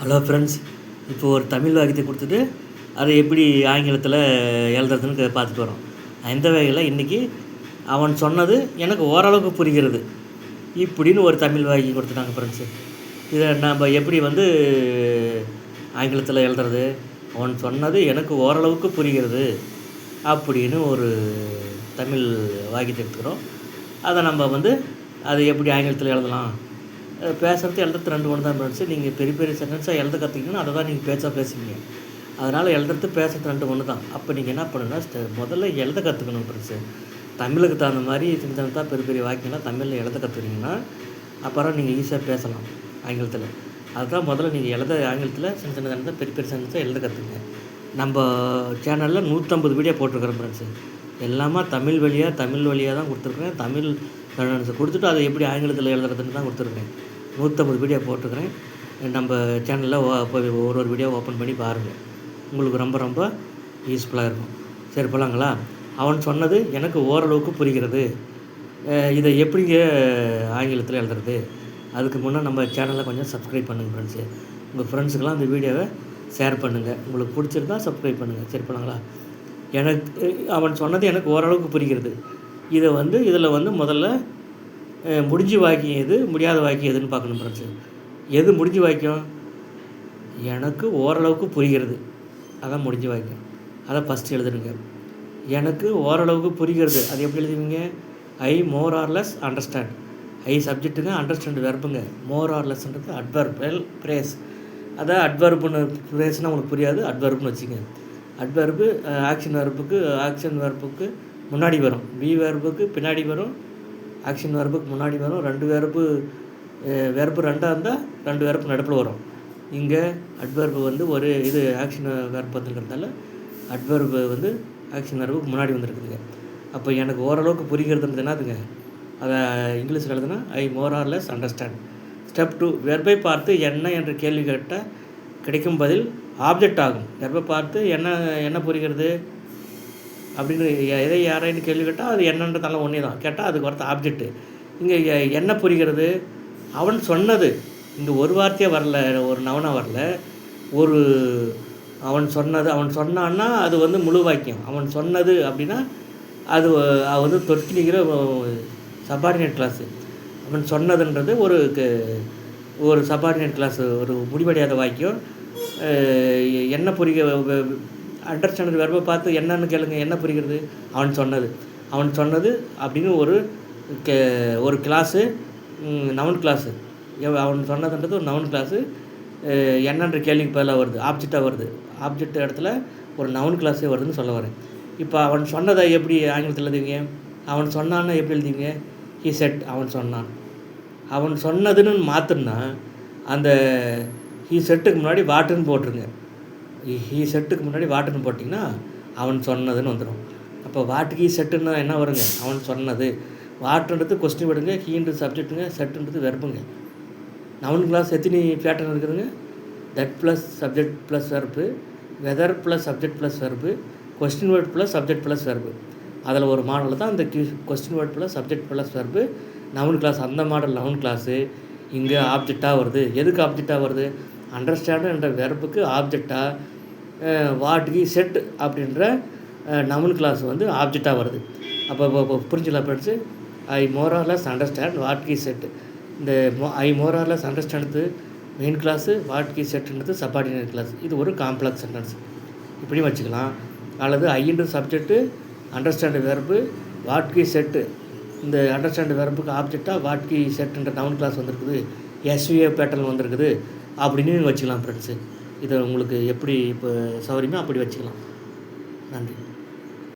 Hello friends, இப்போ ஒரு தமிழ் வாக்கியத்தை கொடுத்துட்டு அதை எப்படி ஆங்கிலத்தில் எழுதுறதுன்னு பார்த்துட்டு வரோம். அந்த வகையில் இன்றைக்கி அவன் சொன்னது எனக்கு ஓரளவுக்கு புரிகிறது இப்படின்னு ஒரு தமிழ் வாக்கியம் கொடுத்துட்டாங்க ஃப்ரெண்ட்ஸு. இதை நம்ம எப்படி ஆங்கிலத்தில் எழுதுறது? அவன் சொன்னது எனக்கு ஓரளவுக்கு புரிகிறது அப்படின்னு ஒரு தமிழ் வாக்கியத்தை எடுத்துக்கிறோம். அதை நம்ம அதை எப்படி ஆங்கிலத்தில் எழுதலாம்? பேசுகிறது எழுதுறது ரெண்டு ஒன்று தான் ஃப்ரெண்ட்ஸு. நீங்கள் பெரிய பெரிய சென்டென்ஸாக எழுத கற்றுக்கிங்கன்னா அதை தான் நீங்கள் பேசுவீங்க. அதனால் எழுதுறது பேசுகிறது ரெண்டு ஒன்று தான். அப்போ நீங்கள் என்ன பண்ணுன்னா முதல்ல எழுத கற்றுக்கணும் ஃப்ரெண்ட்ஸு. தமிழுக்கு தகுந்த மாதிரி சின்ன சின்னதாக பெரிய பெரிய வாக்கியம்லாம் தமிழில் எழுத கற்றுக்கிட்டிங்கன்னா அப்புறம் நீங்கள் ஈஸியாக பேசலாம் ஆங்கிலத்தில். அதுதான் முதல்ல நீங்கள் ஆங்கிலத்தில் சின்ன சின்னதாக பெரிய பெரிய சென்டென்ஸாக எழுத கற்றுக்குங்க. நம்ம சேனலில் 150 வீடியோ போட்டிருக்கிறோம் ஃப்ரெண்ட்ஸு. எல்லாமே தமிழ் வழியாக தான் கொடுத்துருக்குறேன். தமிழ் சென்டென்ஸை கொடுத்துட்டு அதை எப்படி ஆங்கிலத்தில் எழுதுறதுன்னு தான் கொடுத்துருக்கேன். 150 வீடியோ போட்டிருக்கிறேன். நம்ம சேனலில் ஒரு வீடியோ ஓப்பன் பண்ணி பாருங்கள். உங்களுக்கு ரொம்ப ரொம்ப யூஸ்ஃபுல்லாக இருக்கும். சரி, போகலாங்களா? அவன் சொன்னது எனக்கு ஓரளவுக்கு புரிகிறது. இதை எப்படிங்க ஆங்கிலத்தில் எழுதுறது? அதுக்கு முன்னே நம்ம சேனலை கொஞ்சம் சப்ஸ்கிரைப் பண்ணுங்கள் ஃப்ரெண்ட்ஸு. உங்கள் ஃப்ரெண்ட்ஸுக்கெல்லாம் அந்த வீடியோவை ஷேர் பண்ணுங்கள். உங்களுக்கு பிடிச்சிருந்தா சப்ஸ்கிரைப் பண்ணுங்கள். சரி, போகலாங்களா? அவன் சொன்னது எனக்கு ஓரளவுக்கு புரிகிறது. இதில் முதல்ல முடிஞ்ச வாக்கியம் எது, முடியாத வாக்கியம் எதுன்னு பார்க்கணும் ஃப்ரெண்ட்ஸு. எது முடிஞ்ச வாக்கியம்? எனக்கு ஓரளவுக்கு புரிகிறது, அதான் முடிஞ்ச வாக்கியம். அதை ஃபஸ்ட்டு எழுதுனுங்க. எனக்கு ஓரளவுக்கு புரிகிறது அது எப்படி எழுதுவீங்க? I more or less understand. I சப்ஜெக்ட்டுங்க, அண்டர்ஸ்டாண்ட் வெர்புங்க. மோர் ஆர் லெஸ்ன்றது அட்வர்பல் ஃப்ரேஸ். அதான் அட்வர்புன்னு ஃப்ரேஸ்னால் உங்களுக்கு புரியாது. அட்வர்புன்னு வச்சுங்க. அட்வர்பு ஆக்ஷன் வெர்புக்கு முன்னாடி வரும். பி வெர்புக்கு பின்னாடி வரும். ஆக்ஷன் வெர்புக்கு முன்னாடி வரும். ரெண்டு வெர்பு ரெண்டாக இருந்தால் ரெண்டு வெர்பு நடுப்பில் வரும். இங்கே அட்வர்பு ஒரு இது ஆக்ஷன் வெர்பு வந்துருக்கிறதால அட்வர்பு ஆக்ஷன் வெர்புக்கு முன்னாடி வந்துருக்குதுங்க. அப்போ எனக்கு ஓரளவுக்கு புரிகிறதுன்றது என்னதுங்க? அதை இங்கிலீஷில் எழுதுனா I more or less understand. Step 2, வெர்பை பார்த்து என்ன என்ற கேள்வி கேட்டால் கிடைக்கும் பதில் ஆப்ஜெக்ட் ஆகும். வெர்பை பார்த்து என்ன புரிகிறது அப்படின்னு யாரைன்னு கேள்வி கேட்டால் அது என்னன்றதால ஒன்றே தான் கேட்டால் அதுக்கு ஒருத்த ஆப்ஜெக்ட்டு. இங்கே என்ன புரிகிறது? அவன் சொன்னது இங்கே ஒரு வார்த்தையாக வரல, ஒரு நவனாக வரல. அவன் சொன்னான்னா அது முழு வாக்கியம். அவன் சொன்னது அப்படின்னா அது தொட்டிலிங்கிற சப்பார்டினேட் கிளாஸு. அவன் சொன்னதுன்றது ஒரு சப்பார்டினேட் கிளாஸு, ஒரு முடிவடையாத வாக்கியம். என்ன அண்டர்ஸ்டாண்ட் வெர்பை பார்த்து என்னன்னு கேளுங்க. என்ன புரிகிறது? அவன் சொன்னது அப்படின்னு ஒரு கிளாஸு, நவுன் கிளாஸு. அவன் சொன்னதுன்றது ஒரு நவுன் கிளாஸு. என்னன்ற கேள்விக்கு பதிலாக வருது, ஆப்ஜெக்டாக வருது. ஆப்ஜெக்ட் இடத்துல ஒரு நவுன் கிளாஸே வருதுன்னு சொல்ல வரேன். இப்போ அவன் சொன்னதை எப்படி ஆங்கிலத்தில் எழுதுவீங்க? அவன் சொன்னான்னு எப்படி எழுதுவீங்க? He said. அவன் சொன்னான். அவன் சொன்னதுன்னு மாற்றுனா அந்த ஹி செட்டுக்கு முன்னாடி வாட்டுன்னு போட்டுருங்க. ஹீ செட்டுக்கு முன்னாடி வாட்டுன்னு போட்டிங்கன்னா அவன் சொன்னதுன்னு வந்துடும். அப்போ வாட்டுக்கு ஹீ செட்டுன்னா என்ன வருங்க? அவன் சொன்னது. வாட்டுன்றது கொஸ்டின் விடுங்க, ஹீன்றது சப்ஜெக்ட்டுங்க, செட்டுன்றது வெர்புங்க. நவுன் கிளாஸ் எத்தனை பேட்டர்ன் இருக்குதுங்க? That plus subject plus verb, whether plus subject plus verb, question word plus subject plus verb. அதில் ஒரு மாடல் தான் இந்த question word plus subject plus verb noun clause. அந்த மாடல் நவுன் கிளாஸு இங்கே ஆப்ஜெக்டாக வருது. எதுக்கு ஆப்ஜெக்டாக வருது? அண்டர்ஸ்டாண்ட் என்ற வெர்புக்கு ஆப்ஜெக்டாக வாட் ஹி செட் அப்படின்ற நவுன் கிளாஸ் ஆப்ஜெக்டாக வருது. அப்போ புரிஞ்சுக்கலாம் friends. I more or less understand what he said. இந்த I more or less understand main clause, what he செட்டுன்றது சப்பார்டினேட் கிளாஸ். இது ஒரு காம்ப்ளெக்ஸ் சென்டென்ஸ். இப்படியும் வச்சுக்கலாம். அல்லது ஐன்ற subject, understand verb, what he said. இந்த அண்டர்ஸ்டாண்ட் வெர்புக்கு ஆப்ஜெக்டாக வாட் ஹி செட்டுன்ற நவுன் கிளாஸ் வந்திருக்குது. எஸ்விஏ பேட்டர்ன் வந்திருக்குது அப்படின்னு வச்சுக்கலாம் ஃப்ரெண்ட்ஸு. இதை உங்களுக்கு எப்படி இப்போ சௌகரியமோ அப்படி வச்சுக்கலாம். நன்றி.